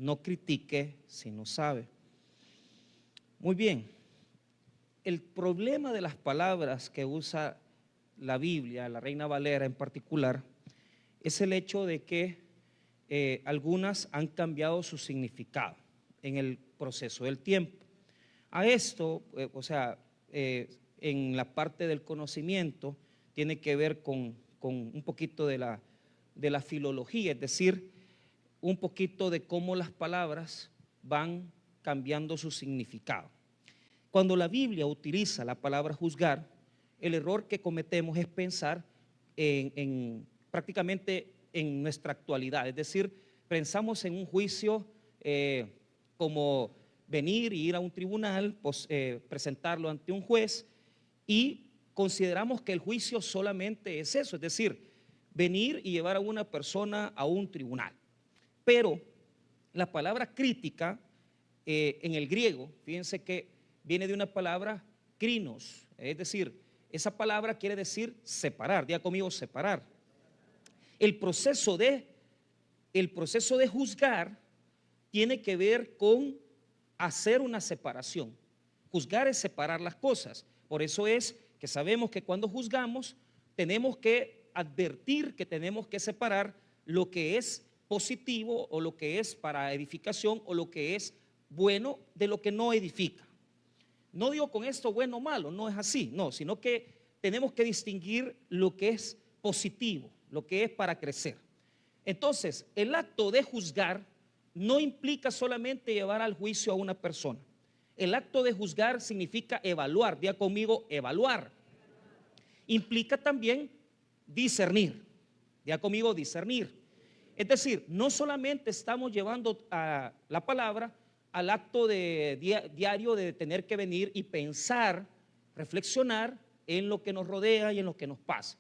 no critique si no sabe. Muy bien, el problema de las palabras que usa la Biblia, la Reina Valera en particular, es el hecho de que algunas han cambiado su significado en el proceso del tiempo. A esto, en la parte del conocimiento, tiene que ver con un poquito de la filología, es decir, un poquito de cómo las palabras van cambiando su significado. Cuando la Biblia utiliza la palabra juzgar, el error que cometemos es pensar prácticamente en nuestra actualidad, es decir, pensamos en un juicio como venir y ir a un tribunal, presentarlo ante un juez, y consideramos que el juicio solamente es eso, es decir, venir y llevar a una persona a un tribunal. Pero la palabra crítica en el griego, fíjense que viene de una palabra krinos, es decir, esa palabra quiere decir separar. Diga conmigo, separar. El proceso de juzgar tiene que ver con hacer una separación. Juzgar es separar las cosas. Por eso es que sabemos que cuando juzgamos tenemos que advertir que tenemos que separar lo que es positivo o lo que es para edificación o lo que es bueno de lo que no edifica. No digo con esto bueno o malo, no es así, no, sino que tenemos que distinguir lo que es positivo, lo que es para crecer. Entonces, el acto de juzgar no implica solamente llevar al juicio a una persona. El acto de juzgar significa evaluar, diga conmigo, evaluar. Implica también discernir, diga conmigo, discernir. Es decir, no solamente estamos llevando a la palabra al acto diario de tener que venir y pensar, reflexionar en lo que nos rodea y en lo que nos pasa.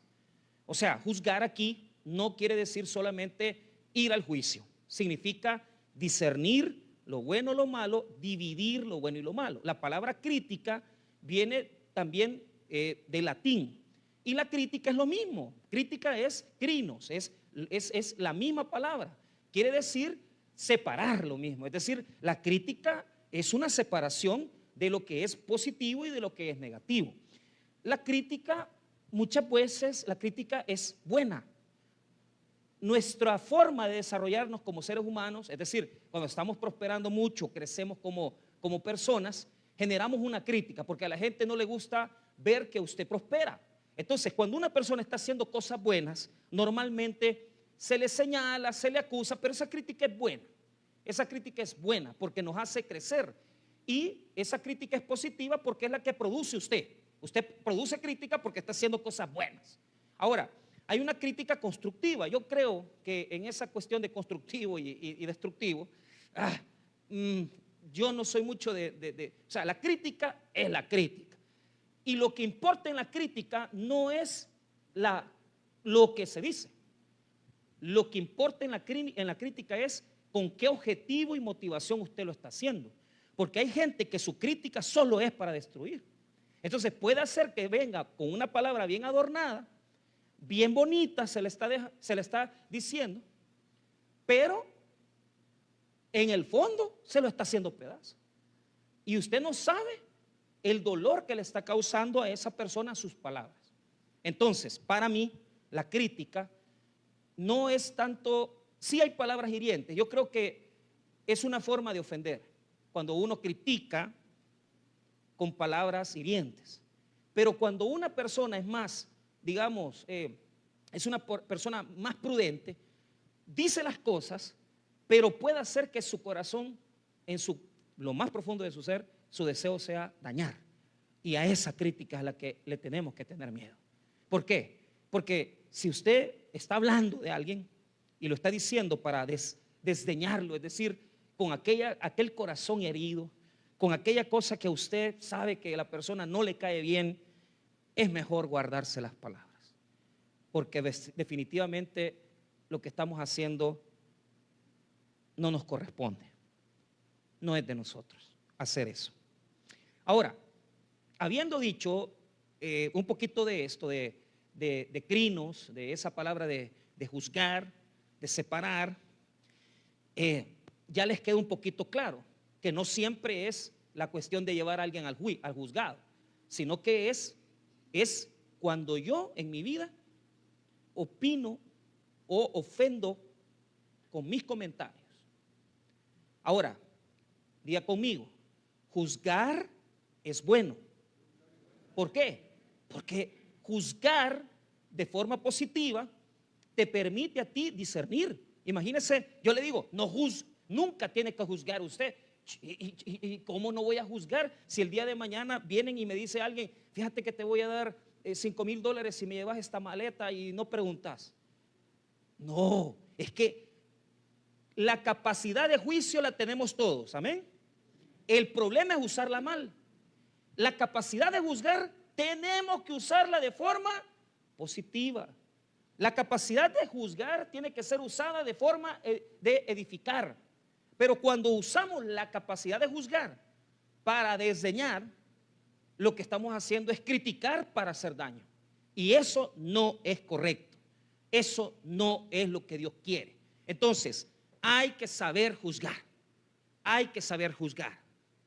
O sea, juzgar aquí no quiere decir solamente ir al juicio, significa discernir lo bueno o lo malo, dividir lo bueno y lo malo. La palabra crítica viene también de latín, y la crítica es lo mismo. Crítica es krinos, es la misma palabra, quiere decir separar lo mismo. Es decir, la crítica es una separación de lo que es positivo y de lo que es negativo. La crítica, muchas veces la crítica es buena. Nuestra forma de desarrollarnos como seres humanos, es decir, cuando estamos prosperando mucho, crecemos como personas, generamos una crítica porque a la gente no le gusta ver que usted prospera. Entonces, cuando una persona está haciendo cosas buenas, normalmente se le señala, se le acusa, pero esa crítica es buena. Esa crítica es buena porque nos hace crecer, y esa crítica es positiva porque es la que produce usted. Usted produce crítica porque está haciendo cosas buenas. Ahora, hay una crítica constructiva. Yo creo que en esa cuestión de constructivo y destructivo, yo no soy mucho o sea, la crítica es la crítica. Y lo que importa en la crítica no es lo que se dice. Lo que importa en la crítica es con qué objetivo y motivación usted lo está haciendo. Porque hay gente que su crítica solo es para destruir. Entonces puede hacer que venga con una palabra bien adornada, bien bonita, se le está diciendo, pero en el fondo se lo está haciendo pedazo. Y usted no sabe el dolor que le está causando a esa persona sus palabras. Entonces, para mí, la crítica no es tanto, sí hay palabras hirientes. Yo creo que es una forma de ofender cuando uno critica con palabras hirientes. Pero cuando una persona es más, digamos, es una persona más prudente, dice las cosas, pero puede hacer que su corazón, lo más profundo de su ser, su deseo sea dañar. Y a esa crítica es a la que le tenemos que tener miedo. ¿Por qué? Porque si usted está hablando de alguien y lo está diciendo para desdeñarlo, es decir, con aquel corazón herido, con aquella cosa que usted sabe que a la persona no le cae bien, es mejor guardarse las palabras, porque definitivamente lo que estamos haciendo no nos corresponde, no es de nosotros hacer eso. Ahora, habiendo dicho un poquito de esto, de crinos, de esa palabra de juzgar, de separar, ya les queda un poquito claro que no siempre es la cuestión de llevar a alguien al juzgado, sino que es cuando yo en mi vida opino o ofendo con mis comentarios. Ahora, diga conmigo, juzgar es bueno. ¿Por qué? Porque juzgar de forma positiva te permite a ti discernir. Imagínese, yo le digo, nunca tiene que juzgar usted. ¿Y cómo no voy a juzgar si el día de mañana vienen y me dice alguien, fíjate que te voy a dar $5,000 si me llevas esta maleta y no preguntas? No, es que la capacidad de juicio la tenemos todos, amén. El problema es usarla mal. La capacidad de juzgar tenemos que usarla de forma positiva. La capacidad de juzgar tiene que ser usada de forma de edificar. Pero cuando usamos la capacidad de juzgar para desdeñar, lo que estamos haciendo es criticar para hacer daño. Y eso no es correcto. Eso no es lo que Dios quiere. Entonces, hay que saber juzgar. Hay que saber juzgar.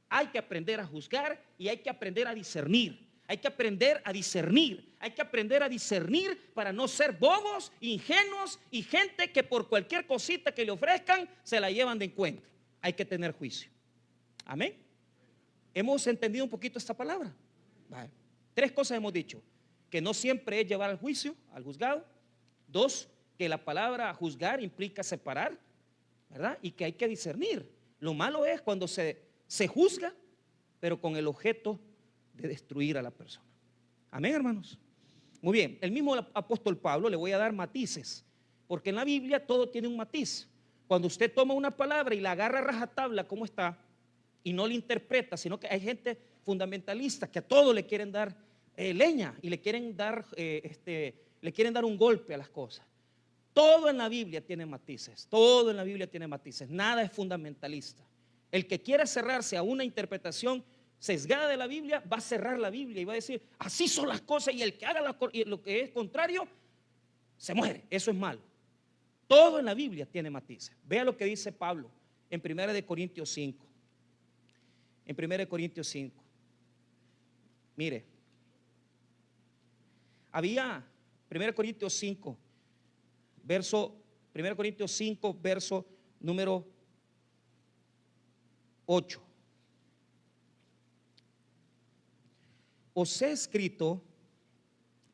Hay que aprender a juzgar y hay que aprender a discernir. Hay que aprender a discernir. Hay que aprender a discernir para no ser bobos, ingenuos y gente que por cualquier cosita que le ofrezcan se la llevan de encuentro. Hay que tener juicio. Amén. ¿Hemos entendido un poquito esta palabra? Vale. 3 cosas hemos dicho: que no siempre es llevar al juicio, al juzgado. 2, que la palabra juzgar implica separar, ¿verdad? Y que hay que discernir. Lo malo es cuando se juzga, pero con el objeto de destruir a la persona. Amén, hermanos. Muy bien, el mismo apóstol Pablo, le voy a dar matices, porque en la Biblia todo tiene un matiz. Cuando usted toma una palabra y la agarra a rajatabla como está y no la interpreta, sino que hay gente fundamentalista que a todo le quieren dar leña y le quieren dar un golpe a las cosas. Todo en la Biblia tiene matices, todo en la Biblia tiene matices, nada es fundamentalista. El que quiera cerrarse a una interpretación sesgada de la Biblia va a cerrar la Biblia y va a decir, así son las cosas, y el que haga lo que es contrario se muere. Eso es malo. Todo en la Biblia tiene matices. Vea lo que dice Pablo en 1 Corintios 5. En 1 Corintios 5. Mire, había 1 Corintios 5, verso número 8. Os he escrito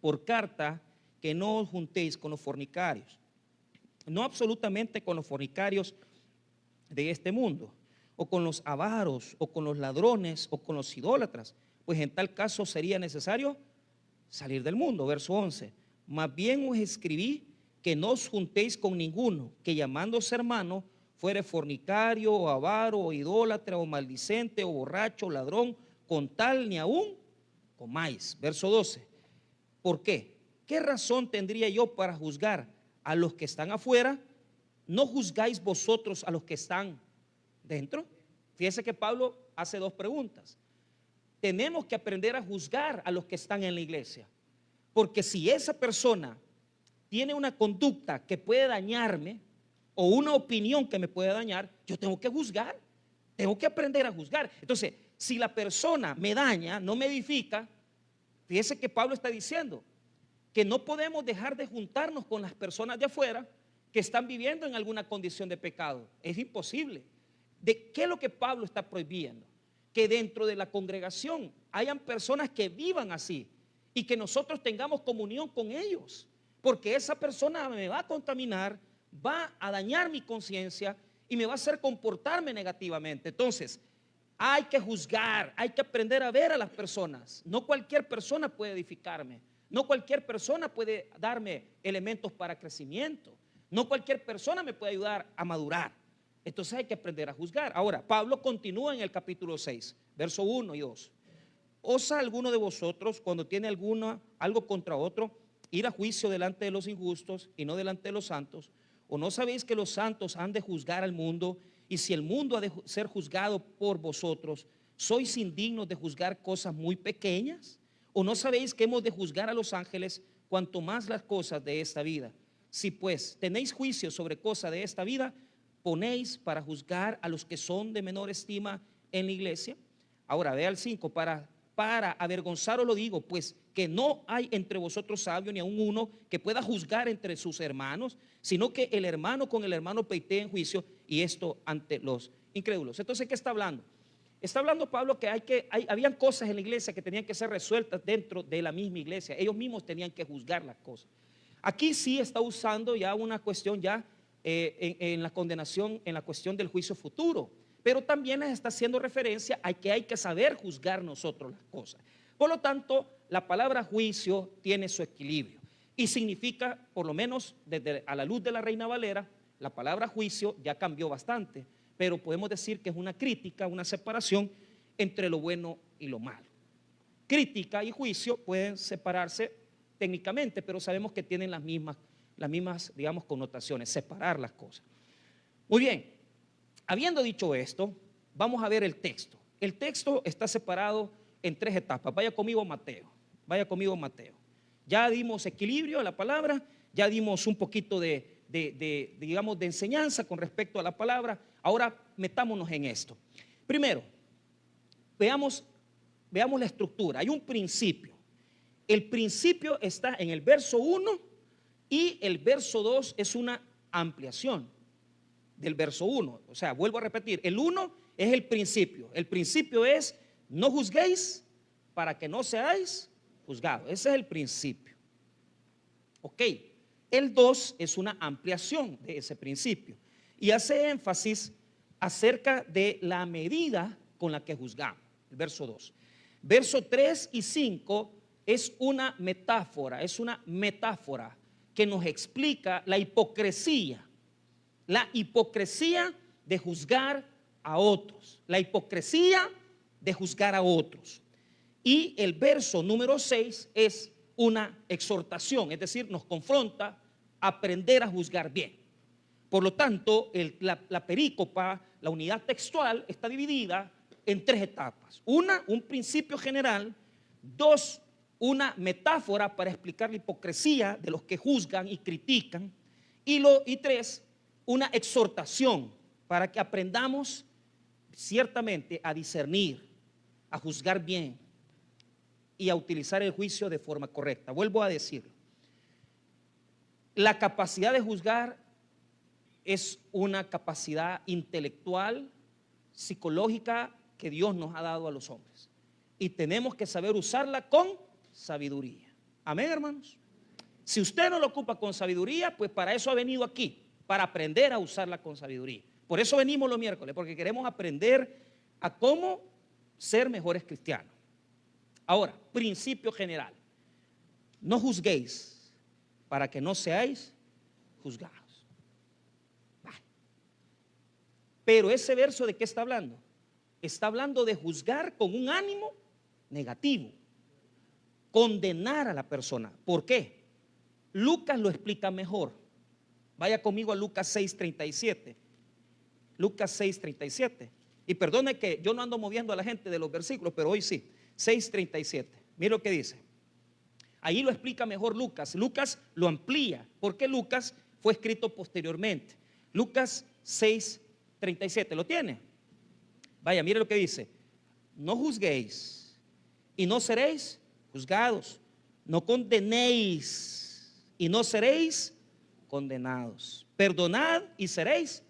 por carta que no os juntéis con los fornicarios, no absolutamente con los fornicarios de este mundo, o con los avaros, o con los ladrones, o con los idólatras, pues en tal caso sería necesario salir del mundo. Verso 11. Más bien os escribí que no os juntéis con ninguno, que llamándose hermano fuere fornicario, o avaro, o idólatra, o maldicente, o borracho, o ladrón, con tal ni aún comáis. Verso 12. ¿Por qué? ¿Qué razón tendría yo para juzgar a los que están afuera? ¿No juzgáis vosotros a los que están dentro? Fíjese que Pablo hace 2 preguntas. Tenemos que aprender a juzgar a los que están en la iglesia, porque si esa persona tiene una conducta que puede dañarme o una opinión que me puede dañar, yo tengo que juzgar, tengo que aprender a juzgar. Entonces, si la persona me daña, no me edifica, fíjese que Pablo está diciendo que no podemos dejar de juntarnos con las personas de afuera que están viviendo en alguna condición de pecado. Es imposible. ¿De qué es lo que Pablo está prohibiendo? Que dentro de la congregación hayan personas que vivan así y que nosotros tengamos comunión con ellos, porque esa persona me va a contaminar, va a dañar mi conciencia y me va a hacer comportarme negativamente. Entonces, hay que juzgar, hay que aprender a ver a las personas. No cualquier persona puede edificarme, no cualquier persona puede darme elementos para crecimiento, no cualquier persona me puede ayudar a madurar. Entonces hay que aprender a juzgar. Ahora, Pablo continúa en el capítulo 6, verso 1 y 2. ¿Osa alguno de vosotros, cuando tiene algo contra otro, ir a juicio delante de los injustos y no delante de los santos? ¿O no sabéis que los santos han de juzgar al mundo? Y si el mundo ha de ser juzgado por vosotros, ¿sois indignos de juzgar cosas muy pequeñas? ¿O no sabéis que hemos de juzgar a los ángeles, cuanto más las cosas de esta vida? Si pues tenéis juicio sobre cosas de esta vida, ponéis para juzgar a los que son de menor estima en la iglesia? Ahora vea el 5, para avergonzaros lo digo, pues que no hay entre vosotros sabio ni aun uno que pueda juzgar entre sus hermanos, sino que el hermano con el hermano pleitee en juicio, y esto ante los incrédulos. Entonces, ¿qué está hablando? Está hablando Pablo que habían cosas en la iglesia que tenían que ser resueltas dentro de la misma iglesia. Ellos mismos tenían que juzgar las cosas. Aquí sí está usando ya una cuestión ya en la condenación, en la cuestión del juicio futuro, pero también les está haciendo referencia a que hay que saber juzgar nosotros las cosas. Por lo tanto, la palabra juicio tiene su equilibrio y significa, por lo menos desde a la luz de la Reina Valera, la palabra juicio ya cambió bastante, pero podemos decir que es una crítica, una separación entre lo bueno y lo malo. Crítica y juicio pueden separarse técnicamente, pero sabemos que tienen las mismas, digamos, connotaciones, separar las cosas. Muy bien, habiendo dicho esto, vamos a ver el texto. El texto está separado en 3 etapas. Vaya conmigo Mateo, vaya conmigo Mateo. Ya dimos equilibrio a la palabra, ya dimos un poquito digamos, de enseñanza con respecto a la palabra. Ahora metámonos en esto. Primero, veamos la estructura. Hay un principio. El principio está en el verso 1 y el verso 2 es una ampliación del verso 1. O sea, vuelvo a repetir, el 1 es el principio. El principio es: no juzguéis para que no seáis juzgados. Ese es el principio. Ok. El 2 es una ampliación de ese principio y hace énfasis acerca de la medida con la que juzgamos. El verso 2. Verso 3 y 5 es una metáfora que nos explica la hipocresía de juzgar a otros, la hipocresía de juzgar a otros. Y el verso número 6 es una exhortación, es decir, nos confronta a aprender a juzgar bien. Por lo tanto, la perícopa, la unidad textual, está dividida en 3 etapas. Un principio general. 2, una metáfora para explicar la hipocresía de los que juzgan y critican. Y 3, una exhortación para que aprendamos ciertamente a discernir, a juzgar bien y a utilizar el juicio de forma correcta. Vuelvo a decirlo. La capacidad de juzgar es una capacidad intelectual, psicológica que Dios nos ha dado a los hombres. Y tenemos que saber usarla con sabiduría. Amén, hermanos. Si usted no lo ocupa con sabiduría, pues para eso ha venido aquí, para aprender a usarla con sabiduría. Por eso venimos los miércoles, porque queremos aprender a cómo ser mejores cristianos. Ahora, principio general: no juzguéis para que no seáis juzgados. Pero ese verso, ¿de qué está hablando? Está hablando de juzgar con un ánimo negativo, condenar a la persona. ¿Por qué? Lucas lo explica mejor. Vaya conmigo a Lucas 6:37. Lucas 6:37. Y perdone que yo no ando moviendo a la gente de los versículos, pero hoy sí. 6:37. Mira lo que dice. Ahí lo explica mejor Lucas. Lucas lo amplía, porque Lucas fue escrito posteriormente. Lucas 6:37. ¿Lo tiene? Vaya, mire lo que dice: no juzguéis y no seréis juzgados, no condenéis y no seréis condenados, perdonad y seréis.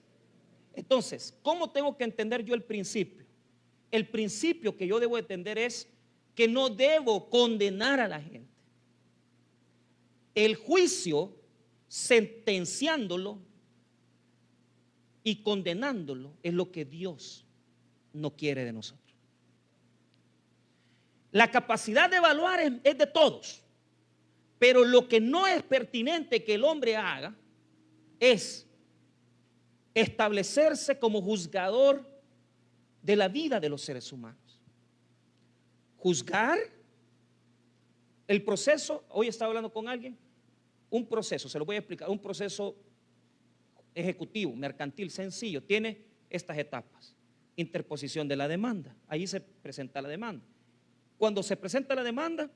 Entonces, ¿cómo tengo que entender yo el principio? El principio que yo debo entender es que no debo condenar a la gente. El juicio, sentenciándolo y condenándolo, es lo que Dios no quiere de nosotros. La capacidad de evaluar es de todos, pero lo que no es pertinente que el hombre haga es establecerse como juzgador de la vida de los seres humanos. Juzgar el proceso. Hoy estaba hablando con alguien, un proceso, se lo voy a explicar, un proceso ejecutivo, mercantil, sencillo, tiene estas etapas. Interposición de la demanda, ahí se presenta la demanda. Cuando se presenta la demanda,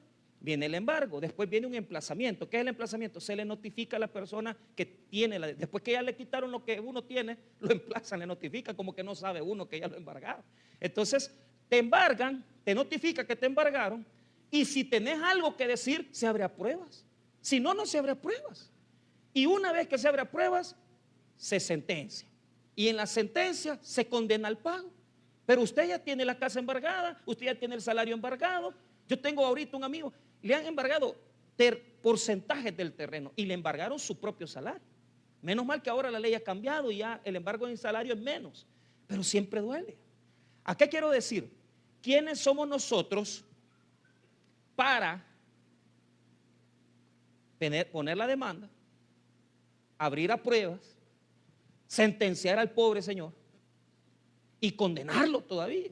viene el embargo, después viene un emplazamiento. ¿Qué es el emplazamiento? Se le notifica a la persona que tiene, después que ya le quitaron lo que uno tiene, lo emplazan, le notifican, como que no sabe uno que ya lo embargaron. Entonces te embargan, te notifica que te embargaron, y si tenés algo que decir, se abre a pruebas. Si no, no se abre a pruebas. Y una vez que se abre a pruebas, se sentencia. Y en la sentencia se condena al pago. Pero usted ya tiene la casa embargada, usted ya tiene el salario embargado. Yo tengo ahorita un amigo, le han embargado porcentajes del terreno y le embargaron su propio salario. Menos mal que ahora la ley ha cambiado y ya el embargo en el salario es menos, pero siempre duele. ¿A qué quiero decir? ¿Quiénes somos nosotros para poner la demanda, abrir a pruebas, sentenciar al pobre señor y condenarlo todavía?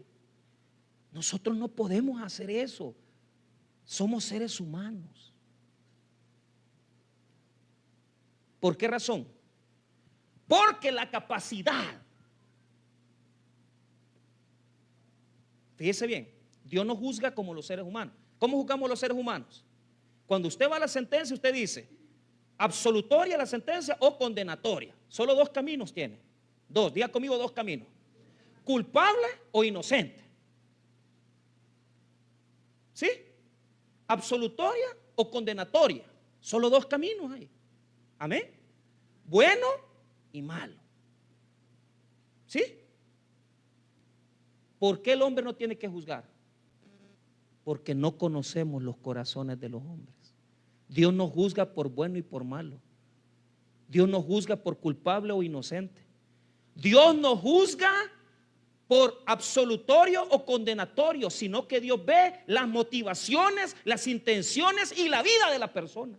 Nosotros no podemos hacer eso. Somos seres humanos. ¿Por qué razón? Porque la capacidad. Fíjese bien, Dios nos juzga como los seres humanos. ¿Cómo juzgamos los seres humanos? Cuando usted va a la sentencia, usted dice absolutoria la sentencia o condenatoria. Solo dos caminos tiene. Dos, diga conmigo, dos caminos: culpable o inocente. ¿Sí? Absolutoria o condenatoria. Solo dos caminos hay. Amén. Bueno y malo. ¿Sí? ¿Por qué el hombre no tiene que juzgar? Porque no conocemos los corazones de los hombres. Dios nos juzga por bueno y por malo. Dios nos juzga por culpable o inocente. Dios no juzga por absolutorio o condenatorio, sino que Dios ve las motivaciones, las intenciones y la vida de la persona.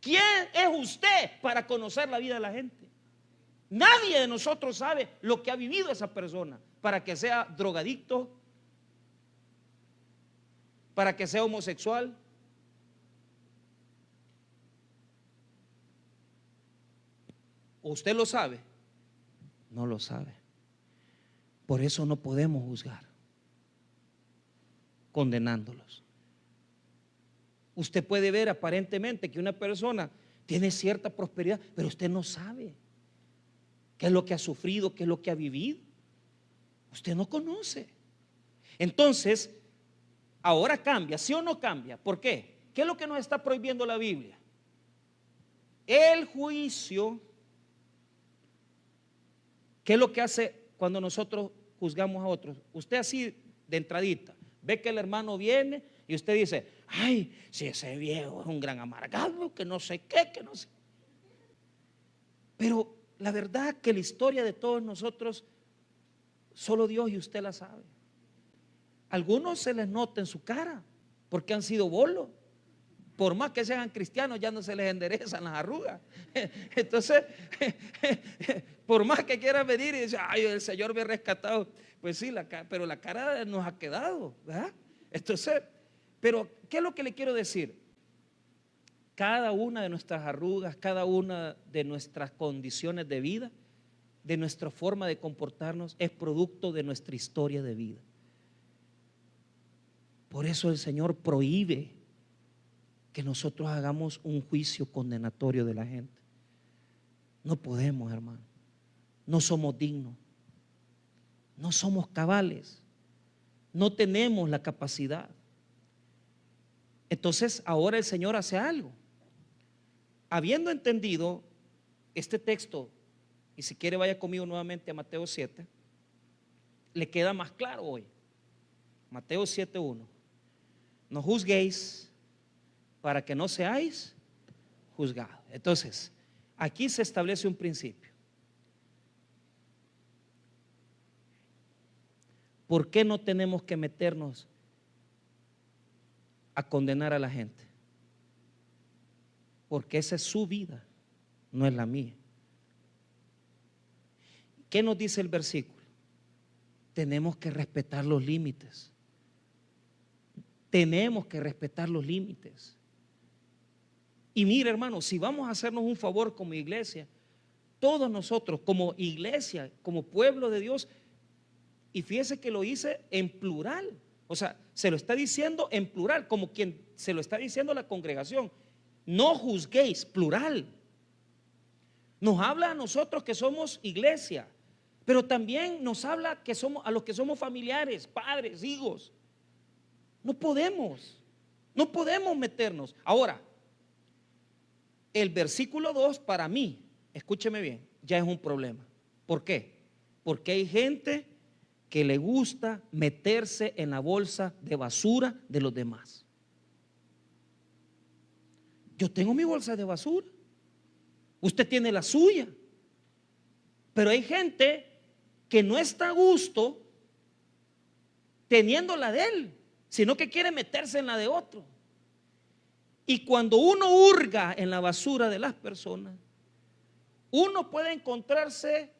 ¿Quién es usted para conocer la vida de la gente? Nadie de nosotros sabe lo que ha vivido esa persona para que sea drogadicto, para que sea homosexual. ¿Usted lo sabe? No lo sabe. Por eso no podemos juzgar condenándolos. Usted puede ver aparentemente que una persona tiene cierta prosperidad, pero usted no sabe qué es lo que ha sufrido, qué es lo que ha vivido. Usted no conoce. Entonces, ahora cambia, ¿sí o no cambia? ¿Por qué? ¿Qué es lo que nos está prohibiendo la Biblia? El juicio. ¿Qué es lo que hace cuando nosotros juzgamos a otros? Usted así de entradita ve que el hermano viene y usted dice: ay, si ese viejo es un gran amargado, que no sé qué, que no sé. Pero la verdad que la historia de todos nosotros, solo Dios y usted la sabe. Algunos se les nota en su cara porque han sido bolos. Por más que sean cristianos, ya no se les enderezan las arrugas. Entonces, por más que quieran venir y decir: ay, el Señor me ha rescatado, pues sí, pero la cara nos ha quedado, ¿verdad? Entonces, pero ¿qué es lo que le quiero decir? Cada una de nuestras arrugas, cada una de nuestras condiciones de vida, de nuestra forma de comportarnos, es producto de nuestra historia de vida. Por eso el Señor prohíbe que nosotros hagamos un juicio condenatorio de la gente. No podemos, hermano. No somos dignos. No somos cabales. No tenemos la capacidad. Entonces ahora el Señor hace algo. Habiendo entendido este texto, y si quiere vaya conmigo nuevamente a Mateo 7, le queda más claro hoy. Mateo 7:1. No juzguéis para que no seáis juzgados. Entonces, aquí se establece un principio. ¿Por qué no tenemos que meternos a condenar a la gente? Porque esa es su vida, no es la mía. ¿Qué nos dice el versículo? Tenemos que respetar los límites. Tenemos que respetar los límites. Y mire, hermano, si vamos a hacernos un favor como iglesia, todos nosotros como iglesia, como pueblo de Dios, y fíjese que lo hice en plural, O sea, se lo está diciendo en plural, como quien se lo está diciendo a la congregación. No juzguéis, plural. Nos habla a nosotros que somos iglesia, pero también nos habla que somos, a los que somos familiares, padres, hijos. No podemos meternos. Ahora, el versículo 2 para mí, escúcheme bien, ya es un problema. ¿Por qué? Porque hay gente que le gusta meterse en la bolsa de basura de los demás. Yo tengo mi bolsa de basura, usted tiene la suya, pero hay gente que no está a gusto teniendo la de él, sino que quiere meterse en la de otro. Y cuando uno hurga en la basura de las personas, uno puede encontrarse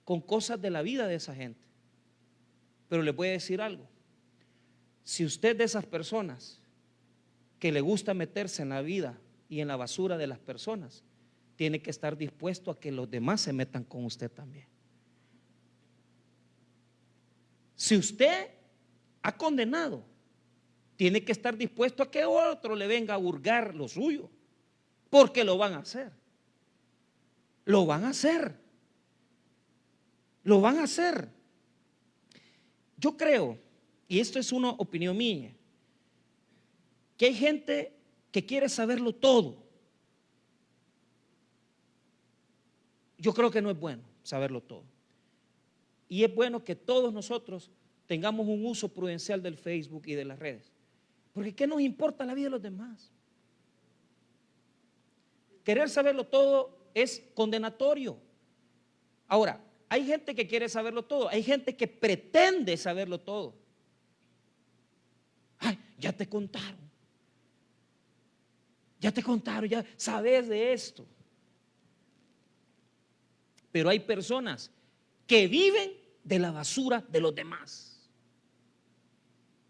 con cosas de la vida de esa gente. Pero le voy a decir algo: si usted de esas personas que le gusta meterse en la vida y en la basura de las personas, tiene que estar dispuesto a que los demás se metan con usted también. Si usted ha condenado, tiene que estar dispuesto a que otro le venga a hurgar lo suyo, porque lo van a hacer. Lo van a hacer. Lo van a hacer. Yo creo, y esto es una opinión mía, que hay gente que quiere saberlo todo. Yo creo que no es bueno saberlo todo. Y es bueno que todos nosotros tengamos un uso prudencial del Facebook y de las redes. Porque ¿qué nos importa la vida de los demás? Querer saberlo todo es condenatorio. Ahora, hay gente que quiere saberlo todo, hay gente que pretende saberlo todo. Ay, ya te contaron, ya sabes de esto. Pero hay personas que viven de la basura de los demás.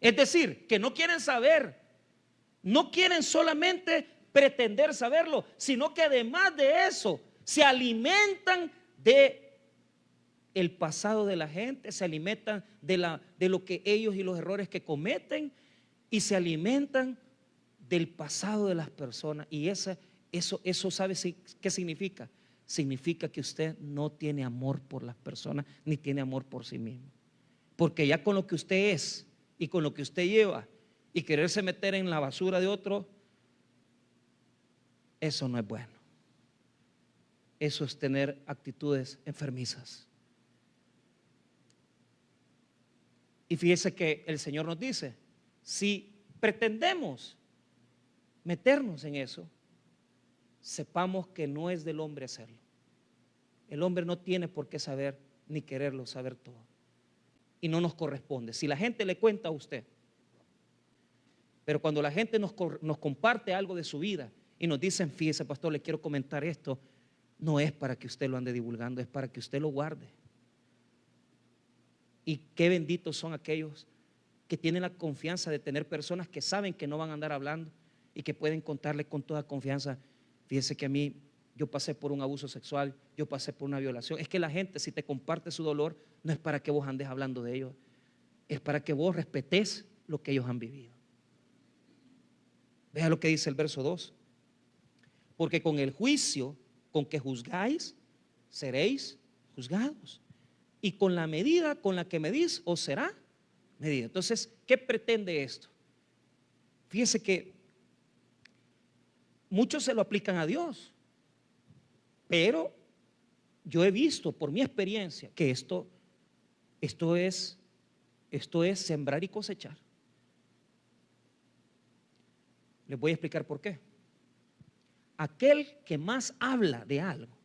Es decir, que no quieren saber, no quieren solamente pretender saberlo, sino que además de eso se alimentan de el pasado de la gente, se alimentan de lo que ellos y los errores que cometen, y se alimentan del pasado de las personas. Y eso ¿sabe qué significa? Significa que usted no tiene amor por las personas, ni tiene amor por sí mismo. Porque ya con lo que usted es y con lo que usted lleva, y quererse meter en la basura de otro, eso no es bueno. Eso es tener actitudes enfermizas. Y fíjese que el Señor nos dice, si pretendemos meternos en eso, sepamos que no es del hombre hacerlo. El hombre no tiene por qué saber ni quererlo saber todo. Y no nos corresponde. Si la gente le cuenta a usted, pero cuando la gente nos comparte algo de su vida y nos dicen, fíjese pastor, le quiero comentar esto, no es para que usted lo ande divulgando, es para que usted lo guarde. Y qué benditos son aquellos que tienen la confianza de tener personas que saben que no van a andar hablando y que pueden contarle con toda confianza. Fíjese que a mí, yo pasé por un abuso sexual, yo pasé por una violación. Es que la gente, si te comparte su dolor, no es para que vos andes hablando de ellos, es para que vos respetes lo que ellos han vivido. Vea lo que dice el verso 2. Porque con el juicio con que juzgáis, seréis juzgados. Y con la medida con la que medís, os será medida. Entonces, ¿qué pretende esto? Fíjese que muchos se lo aplican a Dios, pero yo he visto por mi experiencia que esto es sembrar y cosechar. Les voy a explicar por qué. Aquel que más habla de algo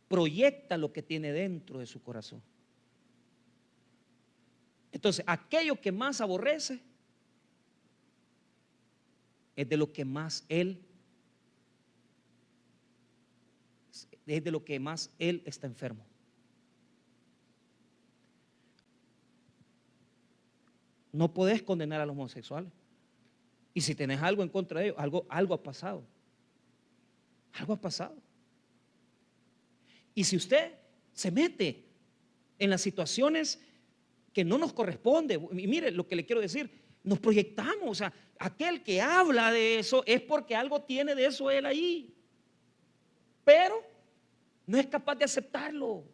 proyecta lo que tiene dentro de su corazón. Entonces, aquello que más aborrece es de lo que más él está enfermo. No podés condenar a los homosexuales. Y si tenés algo en contra de ellos, algo ha pasado. Algo ha pasado. Y si usted se mete en las situaciones que no nos corresponde. Y mire lo que le quiero decir, nos proyectamos, o sea, aquel que habla de eso es porque algo tiene de eso él ahí, pero no es capaz de aceptarlo.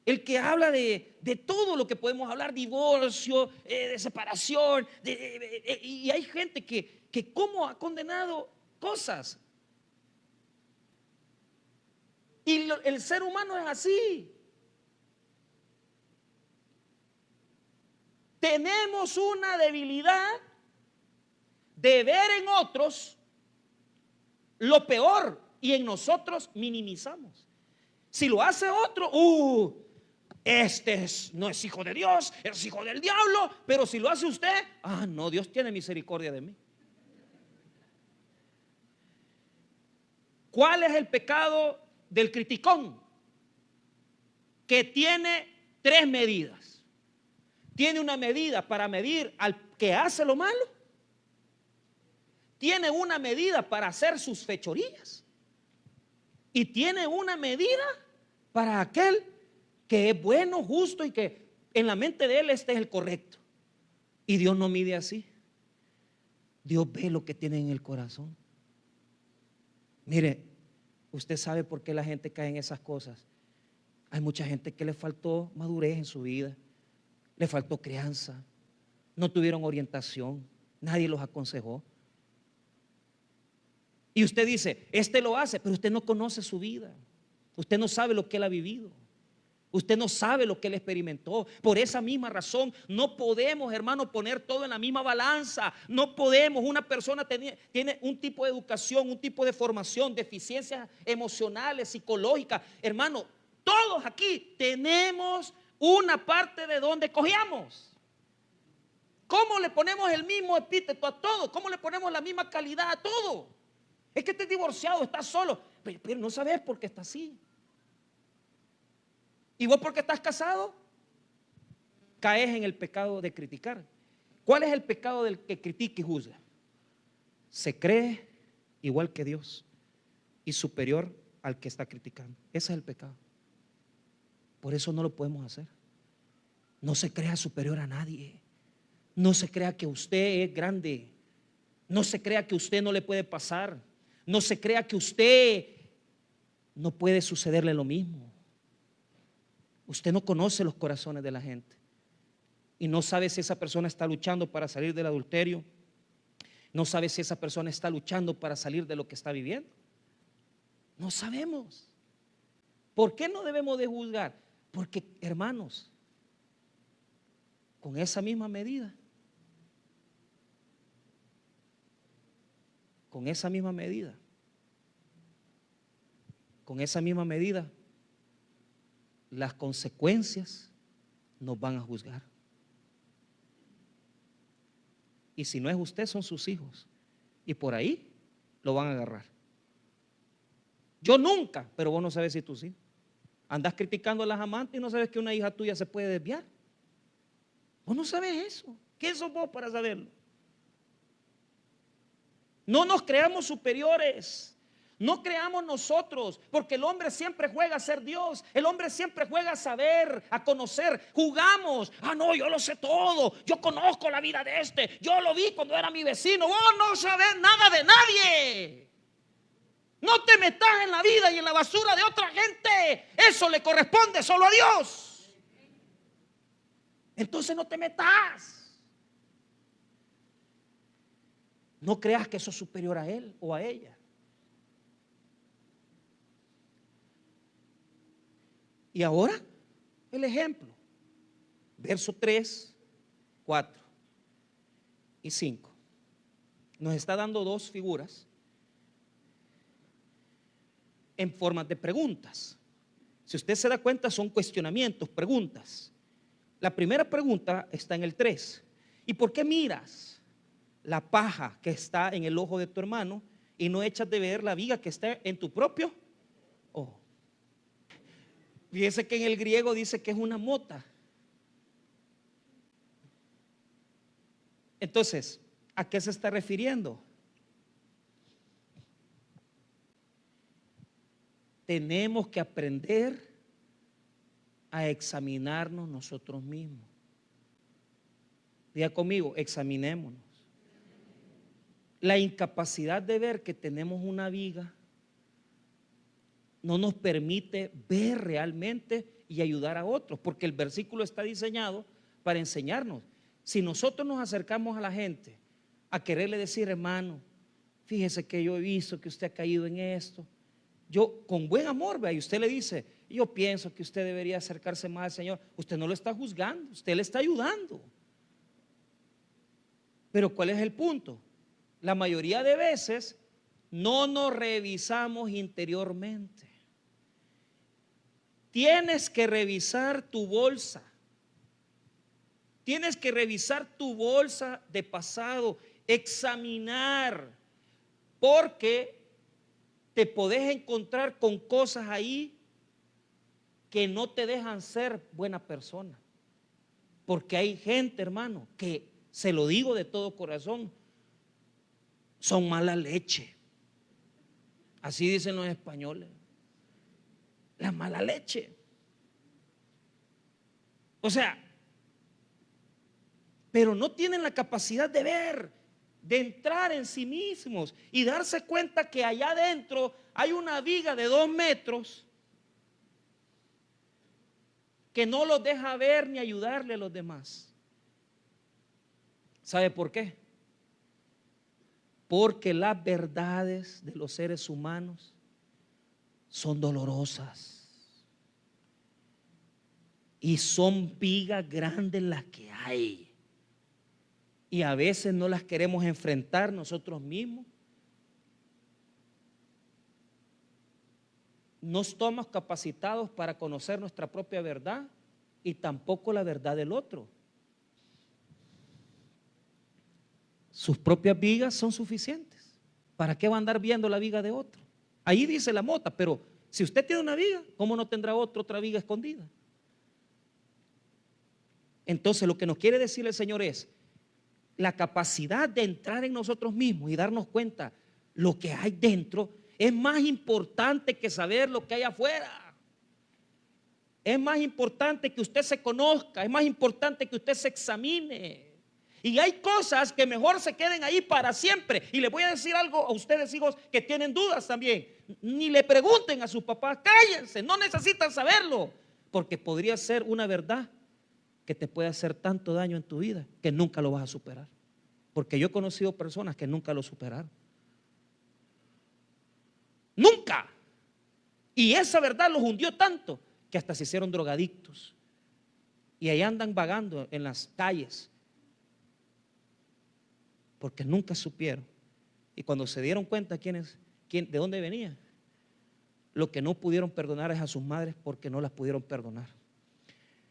El que habla de todo lo que podemos hablar, divorcio, de separación, y hay gente que como ha condenado cosas. Y el ser humano es así. Tenemos una debilidad de ver en otros lo peor y en nosotros minimizamos. Si lo hace otro, no es hijo de Dios, es hijo del diablo. Pero si lo hace usted, no, Dios tiene misericordia de mí. ¿Cuál es el pecado del criticón? Que tiene 3 medidas. Tiene una medida para medir al que hace lo malo. Tiene una medida para hacer sus fechorías. Y tiene una medida para aquel que es bueno, justo y que en la mente de él este es el correcto. Y Dios no mide así. Dios ve lo que tiene en el corazón. Mire, usted sabe por qué la gente cae en esas cosas. Hay mucha gente que le faltó madurez en su vida, le faltó crianza, no tuvieron orientación, nadie los aconsejó. Y usted dice, este lo hace, pero usted no conoce su vida. Usted no sabe lo que él ha vivido. Usted no sabe lo que él experimentó. Por esa misma razón no podemos, hermano, poner todo en la misma balanza. No podemos. Una persona tiene un tipo de educación, un tipo de formación, deficiencias emocionales, psicológicas. Hermano, todos aquí tenemos una parte de donde cogíamos. ¿Cómo le ponemos el mismo epíteto a todo? ¿Cómo le ponemos la misma calidad a todo? Es que estés divorciado, estás solo, pero no sabes por qué estás así. ¿Y vos porque estás casado? Caes en el pecado de criticar. ¿Cuál es el pecado del que critica y juzga? Se cree igual que Dios y superior al que está criticando. Ese es el pecado. Por eso no lo podemos hacer. No se crea superior a nadie. No se crea que usted es grande. No se crea que usted no le puede pasar. No se crea que usted no puede sucederle lo mismo. Usted no conoce los corazones de la gente y no sabe si esa persona está luchando para salir del adulterio. No sabe si esa persona está luchando para salir de lo que está viviendo. No sabemos. ¿Por qué no debemos de juzgar? Porque, hermanos, con esa misma medida, con esa misma medida, las consecuencias nos van a juzgar. Y si no es usted, son sus hijos. Y por ahí lo van a agarrar. Yo nunca, pero vos no sabes si tus hijos. Andás criticando a las amantes y no sabes que una hija tuya se puede desviar. Vos no sabes eso. ¿Quién sos vos para saberlo? No nos creamos superiores. No creamos nosotros, porque el hombre siempre juega a ser Dios. El hombre siempre juega a saber, a conocer. Jugamos. No, yo lo sé todo. Yo conozco la vida de este. Yo lo vi cuando era mi vecino. Vos no sabés nada de nadie. No te metas en la vida y en la basura de otra gente. Eso le corresponde solo a Dios. Entonces no te metas. No creas que sos superior a él o a ella. Y ahora el ejemplo, verso 3, 4 y 5. Nos está dando 2 figuras en forma de preguntas. Si usted se da cuenta, son cuestionamientos, preguntas. La primera pregunta está en el 3. ¿Y por qué miras la paja que está en el ojo de tu hermano y no echas de ver la viga que está en tu propio ojo? Fíjese que en el griego dice que es una mota. Entonces, ¿a qué se está refiriendo? Tenemos que aprender a examinarnos nosotros mismos. Diga conmigo, examinémonos. La incapacidad de ver que tenemos una viga no nos permite ver realmente y ayudar a otros, porque el versículo está diseñado para enseñarnos. Si nosotros nos acercamos a la gente a quererle decir, hermano, fíjese que yo he visto que usted ha caído en esto, yo con buen amor, vea, y usted le dice, yo pienso que usted debería acercarse más al Señor, usted no lo está juzgando, usted le está ayudando. Pero ¿cuál es el punto? La mayoría de veces no nos revisamos interiormente. Tienes que revisar tu bolsa. Tienes que revisar tu bolsa de pasado, examinar, porque te podés encontrar con cosas ahí que no te dejan ser buena persona. Porque hay gente, hermano, que, se lo digo de todo corazón, son mala leche. Así dicen los españoles. La mala leche. O sea, pero no tienen la capacidad de ver, de entrar en sí mismos y darse cuenta que allá adentro hay una viga de 2 metros que no los deja ver ni ayudarle a los demás. ¿Sabe por qué? Porque las verdades de los seres humanos son dolorosas y son vigas grandes las que hay, y a veces no las queremos enfrentar nosotros mismos. No estamos capacitados para conocer nuestra propia verdad y tampoco la verdad del otro. Sus propias vigas son suficientes. ¿Para qué va a andar viendo la viga de otro? Ahí dice la mota, pero si usted tiene una viga, ¿cómo no tendrá otra viga escondida? Entonces lo que nos quiere decir el Señor es la capacidad de entrar en nosotros mismos y darnos cuenta lo que hay dentro es más importante que saber lo que hay afuera. Es más importante que usted se conozca, es más importante que usted se examine. Y hay cosas que mejor se queden ahí para siempre. Y les voy a decir algo a ustedes, hijos, que tienen dudas también. Ni le pregunten a sus papás, cállense, no necesitan saberlo, porque podría ser una verdad que te puede hacer tanto daño en tu vida que nunca lo vas a superar. Porque yo he conocido personas que nunca lo superaron. Nunca. Y esa verdad los hundió tanto que hasta se hicieron drogadictos. Y ahí andan vagando en las calles. Porque nunca supieron. Y cuando se dieron cuenta de dónde venían, lo que no pudieron perdonar es a sus madres porque no las pudieron perdonar.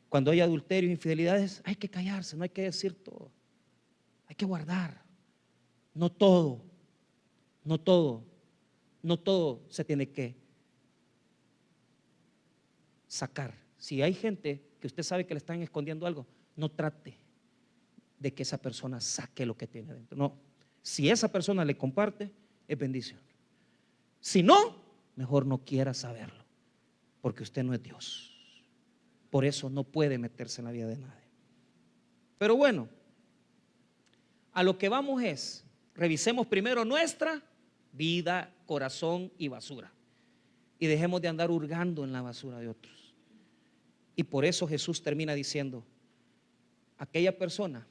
Cuando hay adulterios e infidelidades, hay que callarse, no hay que decir todo. Hay que guardar. No todo se tiene que sacar. Si hay gente que usted sabe que le están escondiendo algo, no trate de que esa persona saque lo que tiene dentro. No, si esa persona le comparte, es bendición. Si no, mejor no quiera saberlo, porque usted no es Dios. Por eso no puede meterse en la vida de nadie. Pero bueno, a lo que vamos es, revisemos primero nuestra vida, corazón y basura. Y dejemos de andar hurgando en la basura de otros. Y por eso Jesús termina diciendo, aquella persona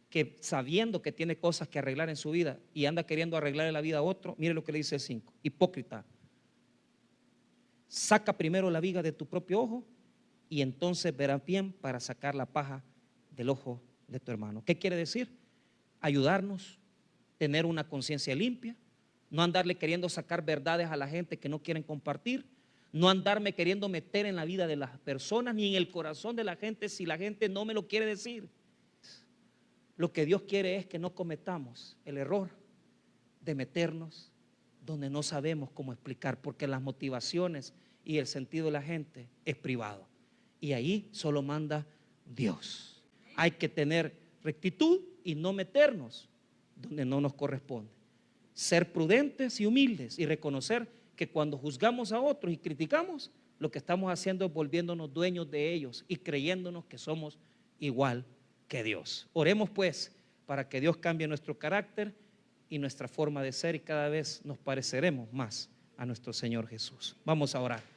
que sabiendo que tiene cosas que arreglar en su vida y anda queriendo arreglarle la vida a otro, mire lo que le dice el 5, hipócrita, saca primero la viga de tu propio ojo y entonces verás bien para sacar la paja del ojo de tu hermano. ¿Qué quiere decir? Ayudarnos, tener una conciencia limpia, no andarle queriendo sacar verdades a la gente que no quieren compartir, no andarme queriendo meter en la vida de las personas ni en el corazón de la gente si la gente no me lo quiere decir. Lo que Dios quiere es que no cometamos el error de meternos donde no sabemos cómo explicar, porque las motivaciones y el sentido de la gente es privado. Y ahí solo manda Dios. Hay que tener rectitud y no meternos donde no nos corresponde. Ser prudentes y humildes y reconocer que cuando juzgamos a otros y criticamos, lo que estamos haciendo es volviéndonos dueños de ellos y creyéndonos que somos igual que Dios. Oremos pues para que Dios cambie nuestro carácter y nuestra forma de ser y cada vez nos pareceremos más a nuestro Señor Jesús. Vamos a orar.